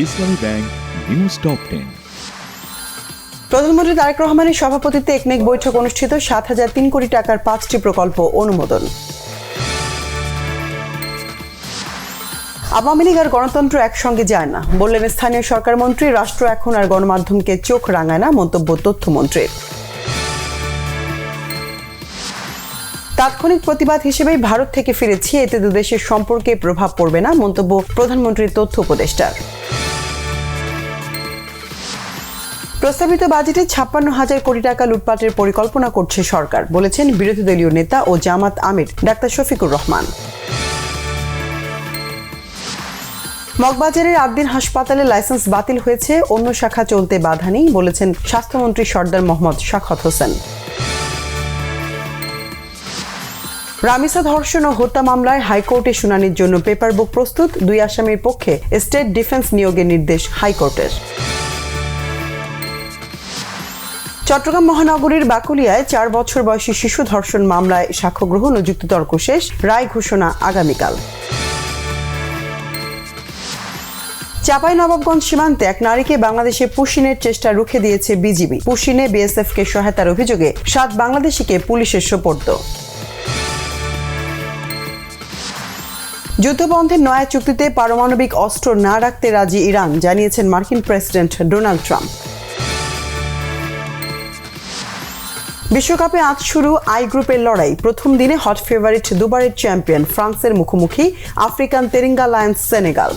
ইসলামী bank news top 10। প্রধানমন্ত্রী তারেক রহমানের সভাপতিত্বে একনেক বৈঠক অনুষ্ঠিত। ৭,০০৩ কোটি টাকার ৫টি প্রকল্প অনুমোদন। আওয়ামী লীগ আর গণতন্ত্র একসঙ্গে যায় না বললেন স্থানীয় সরকার মন্ত্রী। রাষ্ট্র এখন আর গণমাধ্যমকে চোখ রাঙায় না, মন্তব্য তথ্যমন্ত্রীর। তাৎক্ষণিক প্রতিবাদ হিসেবেই ভারত থেকে ফিরেছি, এতে দুদেশের সম্পর্কে প্রভাব পড়বে না, মন্তব্য প্রধানমন্ত্রীর তথ্য উপদেষ্টার। প্রস্তাবিত বাজেটে ৫৬,০০০ কোটি টাকা লুটপাটের পরিকল্পনা করছে সরকার, বলেছেন বিরোধী দলীয় নেতা ও জামাত আমির ডাক্তার শফিকুর রহমান। মগবাজারের আদ্দিন হাসপাতালে লাইসেন্স বাতিল হয়েছে, অন্য শাখা চলতে বাধা নেই, বলেছেন স্বাস্থ্যমন্ত্রী সর্দার মোহাম্মদ শাখাওয়াত হোসেন। রামিসা ধর্ষণ ও হত্যা মামলায় হাইকোর্টে শুনানির জন্য পেপার বুক প্রস্তুত। ২ আসামির পক্ষে স্টেট ডিফেন্স নিয়োগের নির্দেশ হাইকোর্টের। চট্টগ্রাম মহানগরীর বাকুলিয়ায় ৪ বছর বয়সী শিশু ধর্ষণ মামলায় সাক্ষ্য গ্রহণ ও যুক্তিতর্ক শেষ, রায় ঘোষণা আগামীকাল। চাঁপাইনবাবগঞ্জ সীমান্তে এক নারীকে বাংলাদেশে পুশিনের চেষ্টা রুখে দিয়েছে বিজিবি। পুশিনে বিএসএফকে সহায়তার অভিযোগে ৭ বাংলাদেশিকে পুলিশের সোপর্দ। যুদ্ধবন্ধের নয়া চুক্তিতে পারমাণবিক অস্ত্র না রাখতে রাজি ইরান, জানিয়েছেন মার্কিন প্রেসিডেন্ট ডোনাল্ড ট্রাম্প। বিশ্বকাপে আজ শুরু আই গ্রুপের লড়াই। প্রথম দিনে হট ফেভারিট দুবারের চ্যাম্পিয়ন ফ্রান্সের মুখোমুখি আফ্রিকান তেরিঙ্গা লায়ন্স সেনেগাল।